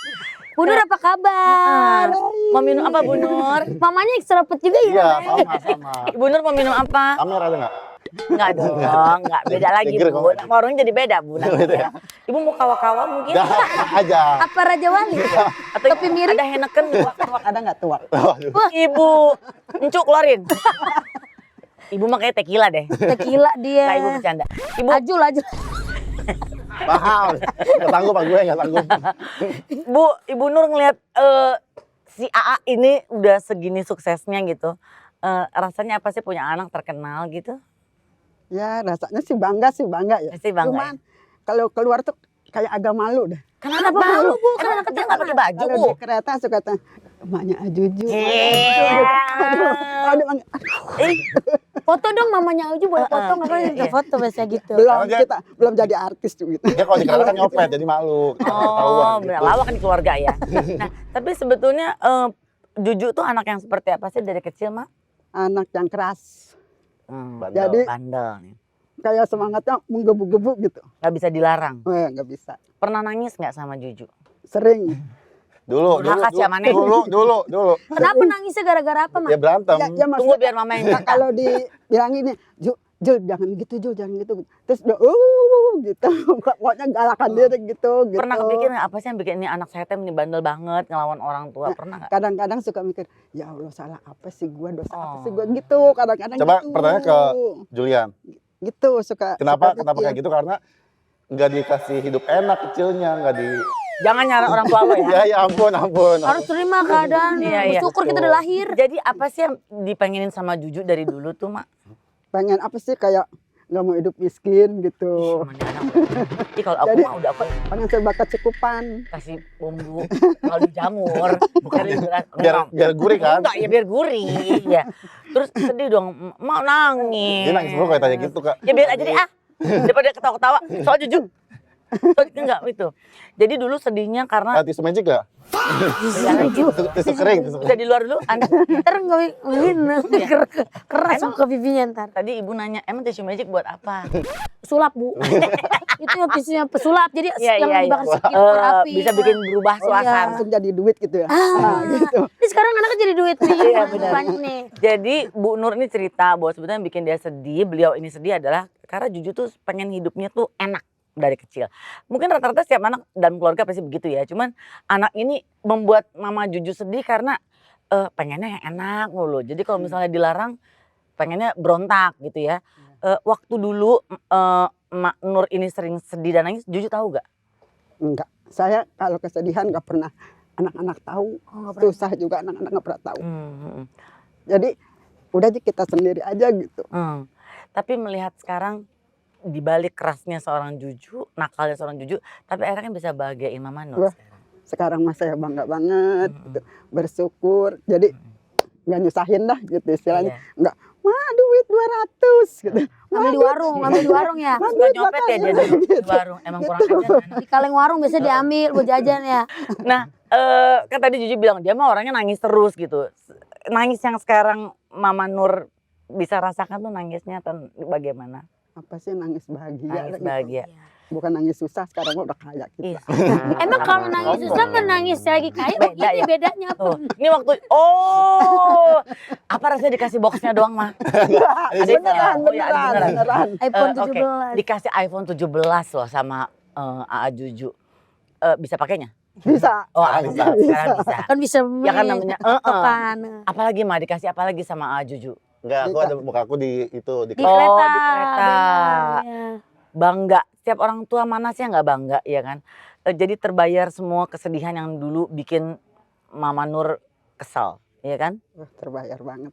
Bu Nur apa kabar? Mau minum apa Bu Nur? Mamanya extrovert juga ya? Iya, sama. Ibu Nur mau minum apa? Kamera ada nggak? Enggak dong, enggak beda lagi Pikir Bu. kok. Warungnya jadi beda Bu. nanti ya. Ibu mau kawa-kawa mungkin? Dah aja. Apa Raja Wali? Atau Topi miring? ada Heineken? Tuak ada nggak tuak? Ibu, encuk keluarin. Ibu mah kayak tequila deh. Tequila dia. Kayak Ibu bercanda. Ibu, Ajul. Mahal. Nggak sanggup pak gue, nggak sanggup. Bu, Ibu Nur ngelihat si AA ini udah segini suksesnya gitu. Rasanya apa sih punya anak terkenal gitu? Ya rasanya sih bangga ya. Pasti bangga. Cuman kalau keluar tuh kayak agak malu deh. Kenapa malu, Bu? Kan anak kecil nggak pakai baju Kalau Bu. di kereta suka tanya, emaknya Ajuju. Iya. Aduh, Foto dong mamanya Uju boleh foto nggak boleh Iya. foto biasa gitu. belum jadi artis tuh gitu. Dia kalau di kereta kan nyopet jadi malu. Oh, Ketahuan gitu. benar. Lawak kan di keluarga ya. Nah, tapi sebetulnya Juju tuh anak yang seperti apa sih dari kecil, Mak? Anak yang keras. Bandel. Jadi Bandel nih. kayak semangatnya menggebu-gebu gitu. Nggak bisa dilarang. Nggak bisa. Pernah nangis nggak sama Juju? Sering. Dulu. Dulu. Kenapa nangisnya gara-gara apa, Mak? Ya berantem. Ya Tunggu maksudnya biar mama yang cerita. kalau dibilang ini, Jul jangan gitu, Jul jangan gitu. Terus dia gitu. Pokoknya galakan dia gitu. Pernah kepikiran nggak, apa sih yang bikin ini anak saya teh ini bandel banget ngelawan orang tua? Pernah nggak? Kadang-kadang suka mikir, ya Allah salah apa sih gua, dosa apa Oh. sih gua gitu. Kadang-kadang Coba gitu. pertanyaan ke Julian. Gitu suka. Kenapa suka kayak gitu? Karena nggak dikasih hidup enak kecilnya, nggak di. Jangan nyara orang tua lo ya. Ya ampun. Harus terima keadaan. Iya, iya. Bersyukur kita udah lahir. Jadi apa sih yang dipengenin sama Juju dari dulu tuh, Mak? Pengen apa sih kayak nggak mau hidup miskin gitu. Mana anak. Jadi kalau aku Jadi- mah udah aku Pengen serba kecukupan. kasih bumbu kaldu jamur, bukan beras. Biar gurih kan. Enggak, ya biar gurih. Ya. Terus sedih dong, mau nangis. Dia nangis mulu kalau tanya gitu kak. Ya biar aja deh daripada ketawa-ketawa. Soal Juju. Enggak itu. Jadi dulu sedihnya karena Tisu magic gak? Tisu kering. bisa di luar dulu. Anda Ntar nggak keras Emang- ke pipinya ntar. tadi ibu nanya, emang tisu magic buat apa? Sulap, Bu. Itu yang tisunya pesulap. Jadi Iya, yang iya, iya. dibakar sedikit api. Bisa bikin berubah suasana. Langsung jadi duit gitu ya. Nah, gitu. Ini sekarang anaknya jadi duit nih. Iya, benar. Banyak nih. Jadi Bu Nur ini cerita bahwa sebetulnya yang bikin dia sedih, beliau ini sedih adalah karena Juju tuh pengen hidupnya tuh enak dari kecil. Mungkin rata-rata setiap anak dan keluarga pasti begitu ya. Cuman anak ini membuat Mama Juju sedih karena pengennya yang enak mulu. Jadi kalau misalnya dilarang pengennya berontak gitu ya. Waktu dulu Mak Nur ini sering sedih dan nangis, Juju tahu gak? Enggak. Saya kalau kesedihan nggak pernah anak-anak tahu. Susah juga anak-anak nggak pernah tahu. Jadi udah aja kita sendiri aja gitu. Tapi melihat sekarang di balik kerasnya seorang Juju, nakalnya seorang Juju, tapi akhirnya kan bisa bahagiain Mama Nur Wah. Sekarang mah saya bangga banget, gitu. Bersyukur. Jadi nggak nyusahin dah gitu istilahnya. Nggak, wah duit 200 gitu. Ngambil di warung ya. Suka nyopet ya dia dulu di warung, emang kurang ajar kan. Di kaleng warung biasa diambil buat jajan ya. Nah, kan tadi Juju bilang dia mah orangnya nangis terus gitu. Nangis yang sekarang Mama Nur bisa rasakan tuh nangisnya bagaimana? Apa sih nangis bahagia? Nangis gitu. bahagia. Bukan nangis susah, sekarang mah udah kaya kita. Emang kalau nangis susah menangis lagi kaya Beda ya? bedanya apa? Tuh, ini waktu apa rasanya dikasih boxnya doang mah? Beneran. iPhone Oke, 17. dikasih iPhone 17 loh sama AA Juju. Bisa pakainya? Bisa. Oh, sekarang bisa. Kan bisa Ya kan namanya, tokan. Apalagi mah dikasih apa lagi sama AA Juju? Enggak, aku ada muka aku di itu di Di Oh, kereta. di kereta. bener. Bangga. Setiap orang tua mana sih yang nggak bangga ya kan? Jadi terbayar semua kesedihan yang dulu bikin Mama Nur kesal, ya kan? Wah, terbayar banget.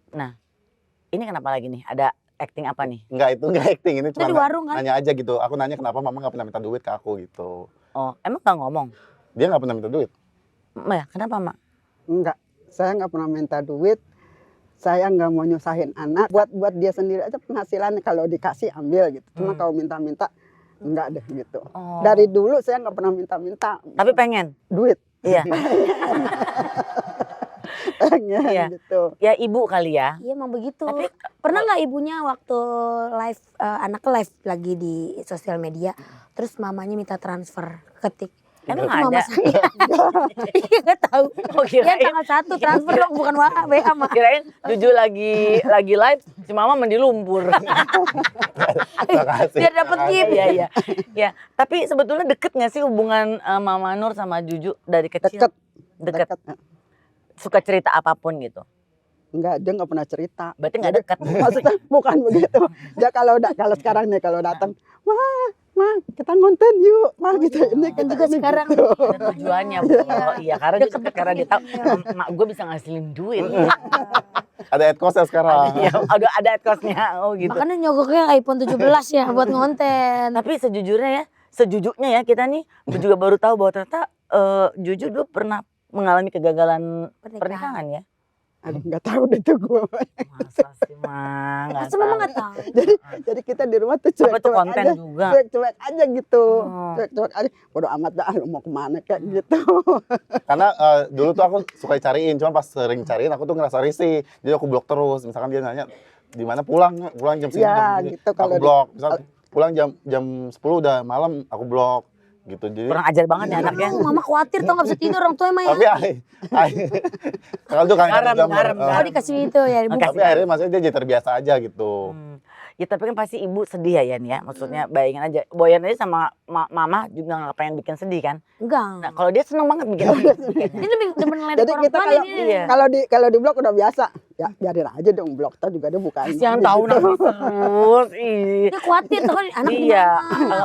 Ini kenapa lagi nih? Ada acting apa nih? Enggak, itu enggak acting, ini Itu cuma di warung kan? nanya aja gitu. Aku nanya kenapa mama nggak pernah minta duit ke aku gitu. Oh, emang nggak ngomong? Dia nggak pernah minta duit. Ya, kenapa Mak? Enggak, saya nggak pernah minta duit. Saya nggak mau nyusahin anak. Buat dia sendiri aja penghasilannya, kalau dikasih ambil gitu. Cuma kalau minta-minta enggak deh gitu. Oh. Dari dulu saya nggak pernah minta-minta Tapi pengen? duit. Iya. Pengen Iya. gitu. Ya ibu kali ya. Iya emang begitu. Tapi Pernah nggak ibunya waktu live anaknya live lagi di sosial media, terus mamanya minta transfer ketik. Emang Itu mama ada? saya. Iya nggak tahu. Oh, Ya kirain, tanggal 1 transfer dong bukan WA mah. kirain Juju lagi live, si Mama mandi lumpur. Makasih. Biar dapet gift. Iya, iya. Ya, tapi sebetulnya deket nggak sih hubungan Mama Nur sama Juju dari kecil? Deket. Deket. Deket. Suka cerita apapun gitu. Enggak, dia nggak pernah cerita. Berarti nggak Jadi, deket. Maksudnya bukan begitu. Dia kalau sekarang nih kalau datang, mah kita ngonten yuk, mah gitu. Ini Dan kita juga ini sekarang gitu. Ada tujuannya, Bu. Iya, karena dia deket, karena dia tahu mak gue bisa ngasilin duit. Ada ad cost sekarang. Iya, ada ad cost-nya. Oh gitu. makanya nyogoknya iPhone 17 ya buat ngonten. Tapi sejujurnya ya kita nih juga baru tahu bahwa ternyata Juju dulu pernah mengalami kegagalan pernikahan ya. Aduh, nggak tahu deh tuh gue. Masa sih, Mang? Nggak Masa mama tahu. nggak tahu. Jadi kita di rumah tuh Apa tuh cuek-cuek konten aja. juga? Cuek-cuek aja gitu. Oh. Cuek-cuek aja. Bodo amat dah lu mau kemana kayak gitu. Karena dulu tuh aku suka cariin, cuma pas sering cariin aku tuh ngerasa risih. Jadi aku blok terus. Misalkan dia nanya di mana pulang jam segini. Ya, jam segini. gitu, kalau aku blok. Misal pulang jam 10 udah malam aku blok gitu. Jadi Kurang ajar banget ya anaknya. Mama khawatir tau nggak bisa tidur orang tua emang ya. tapi kalau tuh kan Garam. Oh dikasih itu ya. Oke. tapi akhirnya maksudnya dia jadi terbiasa aja gitu. Ya tapi kan pasti ibu sedih ya Yan ya. Maksudnya bayangin aja. Boyan aja sama mama juga nggak pengen bikin sedih kan. Enggak. Nah kalau dia seneng banget bikin sedih. Ini lebih demen ledek Jadi orang kita tua kalau nih. Iya. kalau di blok udah biasa. Ya biarin aja dong blok. Tahu juga dia bukan. Yang tahu nangis terus. Ih. Dia khawatir tuh kan anak Iya, gimana.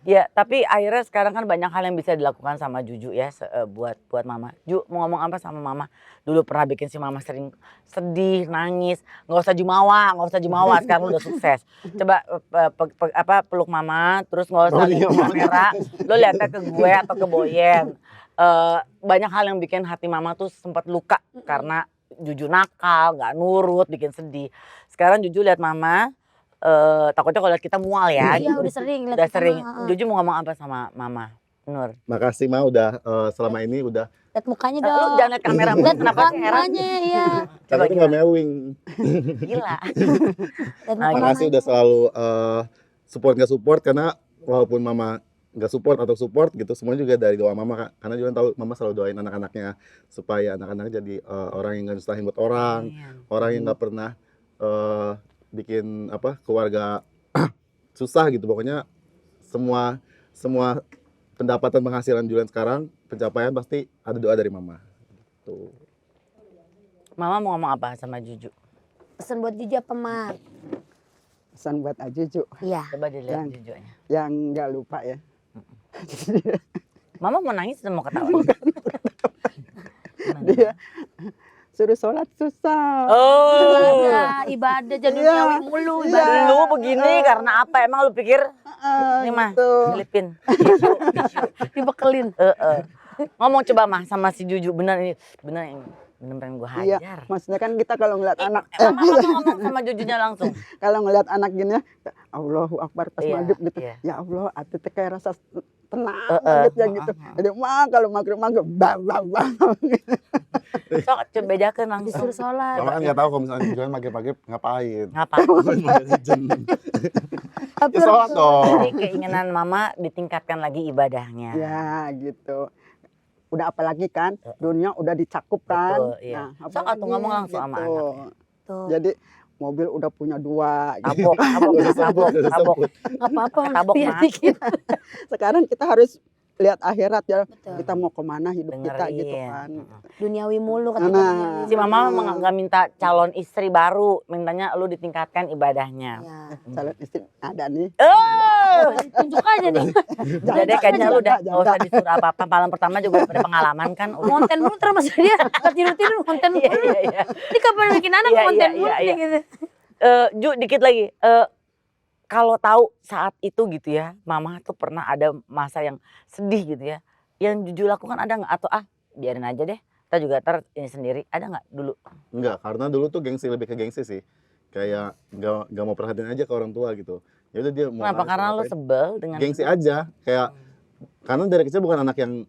ya tapi akhirnya sekarang kan banyak hal yang bisa dilakukan sama Juju ya buat Mama. Ju mau ngomong apa sama Mama? Dulu pernah bikin si Mama sering sedih, nangis, nggak usah jumawa, sekarang udah sukses. Coba peluk Mama, terus nggak usah lihat kamera, lo lihatnya ke gue atau ke Boyen. Banyak hal yang bikin hati Mama tuh sempat luka karena Juju nakal, nggak nurut, bikin sedih. Sekarang Juju lihat Mama. Takutnya kalau lihat kita mual ya. Iya udah sering. lihat Udah kita sering. mah. Juju mau ngomong apa sama Mama Nur? Makasih Ma udah selama ini udah. Lihat mukanya Lu dong. jangan lihat kamera. Lihat Kenapa sih heran? mukanya iya. Karena itu nggak mewing. Gila. Lihat Nah, muka Makasih mamanya. udah selalu support nggak support, karena walaupun Mama nggak support atau support gitu, semua juga dari doa Mama, Kak. Karena juga tahu Mama selalu doain anak-anaknya supaya anak-anak jadi orang yang nggak nyusahin buat orang, orang yang nggak pernah bikin keluarga susah gitu. Pokoknya semua semua pendapatan penghasilan Julian sekarang, pencapaian pasti ada doa dari mama. Tuh. Mama mau ngomong apa sama Juju? Pesan buat Juju apa, Ma? Pesan buat Juju Iya. Coba dilihat Yang- Jujunya. yang nggak lupa ya. Mama mau nangis atau mau ketawa? Dia suruh sholat susah. Oh. Ibadah jadi Iya. nyawi mulu. Iya. Ibadah. Lu begini karena apa? Emang lu pikir Ah, ini mah gitu. Filipin? Dibekelin. Ngomong coba mah sama si Juju, bener ini, bener pengen gue Iya, hajar. maksudnya kan kita kalau ngeliat anak, Mama ngomong sama Jujunya langsung. kalau ngeliat anak gini ya, Allahu Akbar pas Iya, maghrib gitu. iya. Ya Allah, hati teh kayak rasa tenang Heeh. banget ya gitu. Jadi mah kalau maghrib bang. Sok coba bedakan langsung. Disuruh sholat. Mama kan nggak tahu kalau misalnya Julian maghrib-maghrib ngapain. Ngapain? Mobile Legends. Tapi Ya sholat dong. Jadi keinginan mama ditingkatkan lagi ibadahnya. Ya gitu. Udah apalagi kan, dunia udah dicakup kan. Betul, iya. Sok apalagi atuh ngomong langsung sama anaknya. Tuh. Jadi mobil udah punya 2 gitu. Tabok, tabok. Nggak apa-apa. Tabok, lihat Ma. dikit. Sekarang kita harus lihat akhirat ya. Betul. Kita mau kemana hidup kita gitu Dengerin. kan. Duniawi mulu kata Nah. duniawi Si mama mulu. nggak minta calon istri baru, mintanya lu ditingkatkan ibadahnya. Ya. Calon istri ada nih. Tunjuk aja nih. Udah deh kayaknya lu udah Jangan. nggak usah disuruh apa-apa. Malam pertama juga udah pengalaman kan. Udah. Konten mulu terus mas dia. Tidur-tidur konten mulu. Iya. Ini kapan bikin anak Iya, konten iya, mulu iya, gitu. Ju, dikit lagi. Kalau tahu saat itu gitu ya, mama tuh pernah ada masa yang sedih gitu ya. Yang Juju lakukan ada nggak? Atau biarin aja deh. Kita juga ini sendiri. Ada nggak dulu? Enggak, karena dulu tuh gengsi, lebih ke gengsi sih. Kayak nggak mau perhatian aja ke orang tua gitu. Ya udah dia mau Kenapa? nangis, Karena mau lu ngapain. sebel dengan Gengsi aja, kayak karena dari kecil bukan anak yang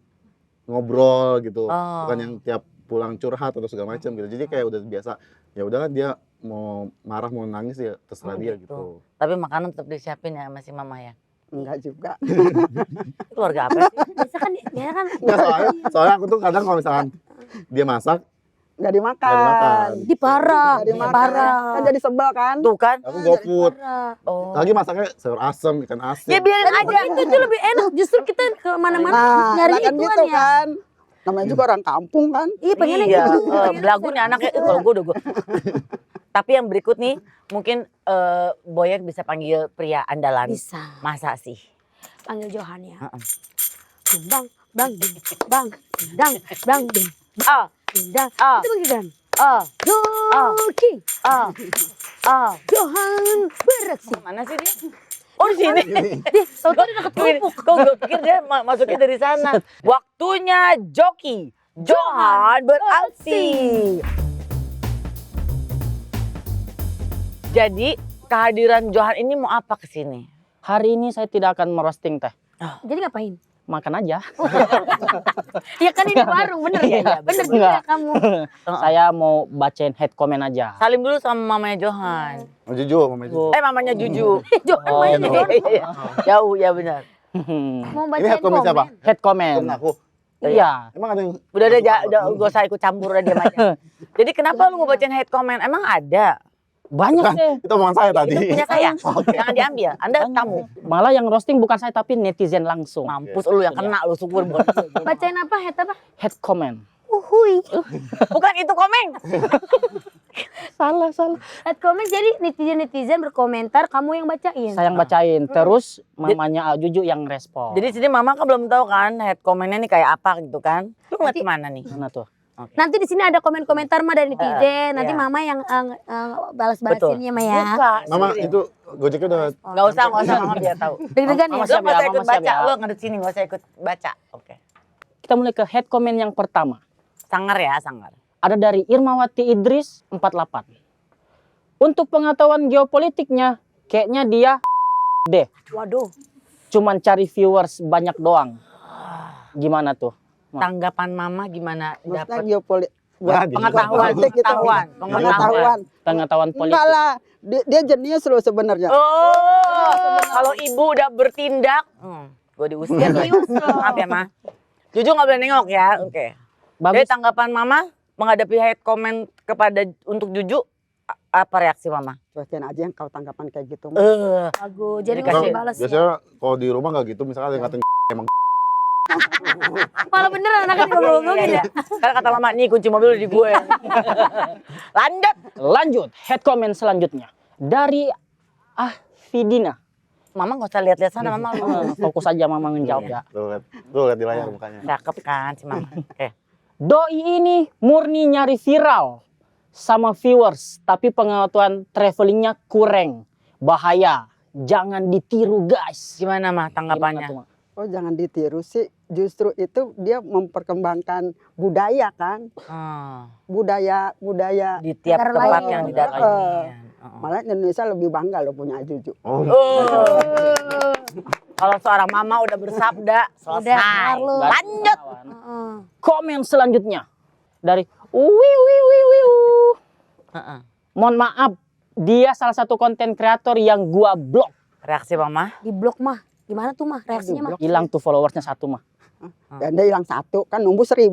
ngobrol gitu, Oh. bukan yang tiap pulang curhat atau segala macam gitu. Jadi kayak udah biasa. Ya udahlah dia mau marah mau nangis ya terserah Oh, dia gitu. gitu. Tapi makanan tetap disiapin ya masih mama ya. Enggak juga. Keluarga apa sih? Biasa kan, Nggak, soalnya aku tuh kadang kalau misalkan dia masak, Enggak dimakan. Nggak dimakan. di parah, Nggak dimakan. parah. Kan jadi sebel kan? Tuh kan. aku GoFood. Parah. Oh. Lagi masaknya sayur asem, ikan asin. Ya biarin aja. Itu tuh lebih enak. Justru kita kemana-mana Nah, nyari kan itu gitu kan ya. kan. Namanya juga orang kampung kan. Iya pengennya Iya, gitu. belagu nih anaknya. Kalau gue udah gue. Tapi yang berikut nih mungkin Boyek bisa panggil pria andalan. Bisa. Masa sih? Panggil Johan ya. Heeh. Bang, bang, bang, dang, bang, Ah, dang. ah, Itu begitu kan. ah, Joki, Johan beraksi. Mana sih dia? Oh di sini. Tahu-tahu dia deket kerupuk. Kok gue pikir dia masuknya dari sana. Waktunya joki. Johan beraksi. Jadi kehadiran Johan ini mau apa ke sini? Hari ini saya tidak akan merosting teh. Jadi ngapain? Makan aja. Ya kan ini warung, bener ya? Iya, Bener betul. juga Enggak. kamu. Saya mau bacain head comment aja. Salim dulu sama mamanya Johan. Oh, jujur, mama jujur. Mamanya Juju. Johan Oh, mainnya iya. Johan. Jauh ya benar. Mau Ini bacain head comment siapa? komen. Head comment. Temen aku. Iya. Emang ada yang Udah gak usah ikut campur udah diam aja. Jadi kenapa lu mau bacain hate comment? Emang ada? Banyak deh. itu omongan saya tadi. Itu punya saya. Jangan diambil. Anda tamu. Malah yang roasting bukan saya tapi netizen langsung. Mampus lu yang kena lu syukur bukan. Bacain apa? Head apa? Head comment. Uhuy. Bukan itu komen. Salah. Head comment jadi netizen berkomentar, kamu yang bacain. Saya yang bacain. Terus mamanya Juju yang respon. Jadi sini mama kan belum tahu kan hate commentnya nih kayak apa gitu kan. Lu ngeliat kemana nih? Mana tuh? Nanti di sini ada komen-komentar mah dari netizen. Nanti iya. mama yang balas-balasinnya mah ya. Buka. Mama sendiri. itu Gojeknya udah Gak usah mama biar tahu. Deg-degan ya. Mama Lu siap gak usah ya, ikut mama siap baca. ya. Lu ngadep sini gak usah ikut baca. Oke. Kita mulai ke head comment yang pertama. Sangar ya, sangar. Ada dari Irmawati Idris 48. Untuk pengetahuan geopolitiknya, kayaknya dia deh. Waduh. Cuman cari viewers banyak doang. Gimana tuh? Tanggapan mama gimana Maksudnya dapat geopolitik. pengetahuan, Pengetahuan. Pengetahuan politik. Enggak lah. Dia jenius loh sebenarnya. Oh, kalau ibu udah bertindak, gue diusir. Serius loh. Maaf ya, Ma. Jujur nggak boleh nengok ya. Oke. Jadi Bagus. tanggapan Mama menghadapi hate comment untuk Juju Apa reaksi mama? Cuekin aja yang kau tanggapan kayak gitu. Bagus. Jadi nggak usah Dikasih. dibalas ya. Biasanya kalau di rumah nggak gitu, misalkan ada yang ngatain emang Malah beneran anaknya ngomong-ngomongin ya. Karena kata mama, nih kunci mobil di gue. Lanjut, head comment selanjutnya dari Fidina. Mama gak usah lihat-lihat sana, mama lu. Fokus aja mama ngejawab ya. tuh lihat di layar mukanya. Cakep kan si mama. Oke. Doi ini murni nyari viral sama viewers, tapi pengetahuan travelingnya kurang. Bahaya, jangan ditiru guys. Gimana mah tanggapannya? Gimana tuh, Ma? Oh jangan ditiru sih, justru itu dia memperkembangkan budaya kan, budaya Di tiap Negara tempat lain. yang didatengin. malah Indonesia lebih bangga loh punya Juju. Oh, Kalau seorang mama udah bersabda, selesai. kelar lu. Lanjut. Komen selanjutnya dari wiu. Heeh. Mohon maaf, dia salah satu konten kreator yang gua blok. Reaksi mama? Di blok mah. Gimana tuh mah reaksinya mah? Hilang tuh followersnya 1 mah. Dan dia hilang 1 kan numbuh 1000.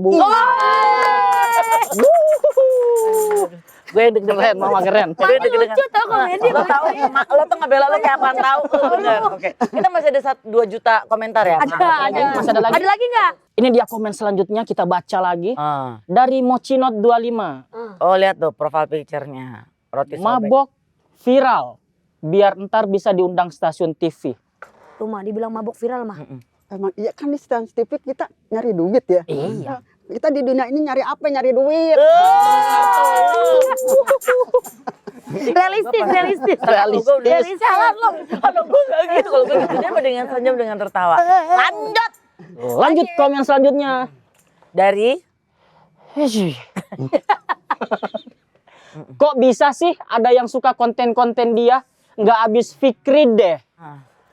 Gue deg-degan. Keren, mama keren. Gue deg-degan. Lucu tau komennya. Lo tahu, lo tuh ngebela lo kayak apaan tahu. Bener. Oke. Kita masih ada 2 juta komentar ya? Ada. Masih ada lagi? Ada lagi nggak? Ini dia komen selanjutnya, kita baca lagi. Ah. Dari Mocinot 25. Oh lihat tuh profile picture-nya. Roti sobek. Mabok viral. Biar ntar bisa diundang stasiun TV. Tuh mah dibilang mabuk viral mah. Emang iya kan di stasiun TV kita nyari duit ya. Iya. Kita di dunia ini nyari apa? Nyari duit. Realistis. Realistis. Salah lo. Kalau gue gak gitu. Kalau gue gitu dia dengan senyum dengan tertawa. Lanjut. Lanjut komen selanjutnya. Dari Kok bisa sih ada yang suka konten-konten dia? Nggak habis Fikri deh.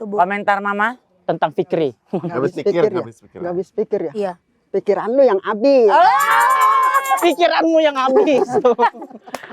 Tuh, Bu. komentar mama. Tentang Fikri. habis pikir, ya. habis pikir. Gak habis pikir ya. Iya. Pikiran lu yang habis. Pikiranmu yang habis.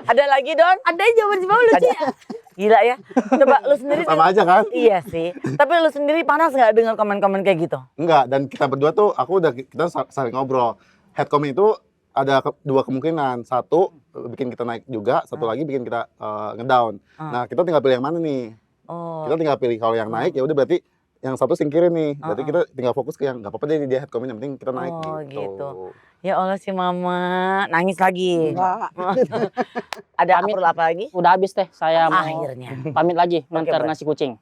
Ada lagi Don? Ada jawaban si mama lucu ya. Gila ya. Coba lu sendiri. Sama aja kan? Iya sih. Tapi lu sendiri panas nggak dengar komen-komen kayak gitu? Enggak, dan kita berdua tuh kita saling ngobrol. Head comment itu ada 2 kemungkinan. Satu bikin kita naik juga, satu lagi bikin kita ngedown. Nah, kita tinggal pilih yang mana nih? Oh. Kita tinggal pilih kalau yang naik ya udah berarti yang satu singkirin nih. Berarti kita tinggal fokus ke yang nggak apa-apa deh dia head comment, yang penting kita naik Oh, gitu. gitu. Ya Allah si mama nangis lagi. Enggak. Ada perlu apa lagi? Udah habis teh. Saya mau Akhirnya. pamit lagi nganter boleh. nasi kucing.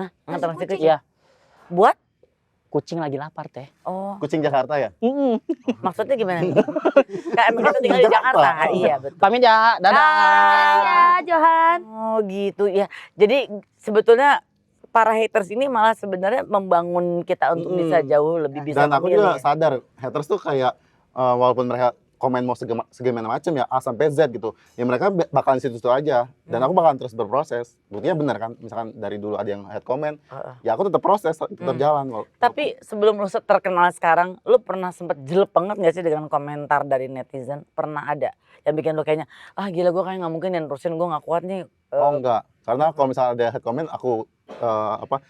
Hah? Ngantar nasi kucing? Iya. Buat? Kucing lagi lapar teh. Oh, Kucing Jakarta ya? maksudnya gimana? Kayak emang kita tinggal di Jakarta. Iya betul. Pamit ya. Dadah. Ya Johan. Oh gitu ya. Jadi sebetulnya para haters ini malah sebenarnya membangun kita untuk bisa jauh lebih bisa Dan aku memilih juga ya. sadar haters tuh kayak walaupun mereka komen mau segimana macam ya A sampai Z gitu, ya mereka bakalan di situ aja, dan aku bakalan terus berproses. Buktinya benar kan, misalkan dari dulu ada yang head comment, ya aku tetap proses, tetap jalan. Tapi sebelum lu terkenal sekarang, lu pernah sempet jelek banget gak sih dengan komentar dari netizen? Pernah ada yang bikin lu kayaknya, ah gila gue kayak gak mungkin yang terusin, gue gak kuat nih. Oh enggak, karena kalau misalnya ada head comment aku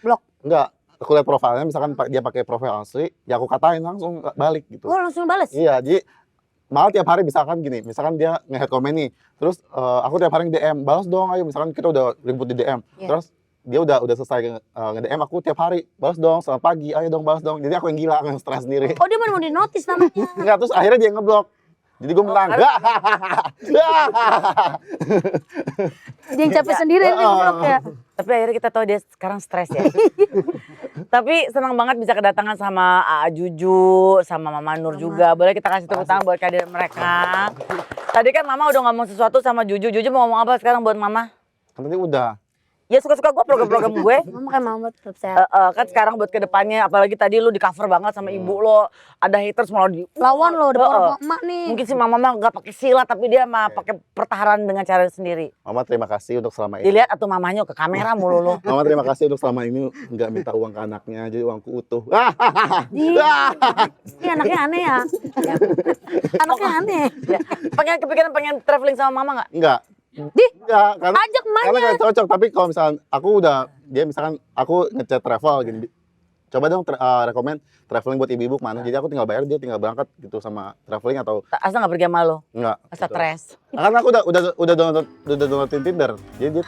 Blok. Enggak, aku lihat profilnya, misalkan dia pakai profil asli, ya aku katain langsung balik gitu. Oh langsung balas. Iya, jadi malah tiap hari misalkan gini, misalkan dia nge-head comment nih, terus aku tiap hari nge-DM, balas dong ayo, misalkan kita udah ribut di DM, terus dia udah selesai nge-DM aku tiap hari, balas dong, selamat pagi, ayo dong balas dong. Jadi aku yang gila, aku yang stres sendiri. Oh dia mau di notice namanya. Enggak, terus akhirnya dia ngeblok. Jadi gue menang. Dia yang capek sendiri nih blok ya. Tapi akhirnya kita tahu dia sekarang stres ya. Tapi senang banget bisa kedatangan sama Aa Juju, sama Mama Nur juga. Boleh kita kasih tepuk tangan buat kehadiran mereka. Tadi kan Mama udah ngomong sesuatu sama Juju. Juju mau ngomong apa sekarang buat Mama? Kan tadi udah. Ya suka-suka gue program-program gue. Mama kan mama tetap sehat. Kan sekarang buat kedepannya, apalagi tadi lu di cover banget sama ibu lo. Ada haters malah di Lawan lo depan emak nih. Mungkin si Mama mah nggak pakai silat, tapi dia mah pakai pertahanan dengan cara sendiri. Mama terima kasih untuk selama ini. Dilihat atau mamanya ke kamera mulu lo. Mama terima kasih untuk selama ini nggak minta uang ke anaknya, jadi uangku utuh. Ini anaknya aneh ya. Anaknya aneh. Ya. Kepikiran pengen traveling sama Mama nggak? Enggak. Di Enggak, karena ajak karena emaknya. nggak cocok. Tapi kalau misalkan aku udah, dia misalkan aku ngechat travel gini, coba dong rekomend traveling buat ibu-ibu kemana. Jadi aku tinggal bayar, dia tinggal berangkat gitu sama traveling atau Asal nggak pergi sama lo, enggak. stres. Karena aku udah downloadin Tinder. Jadi dia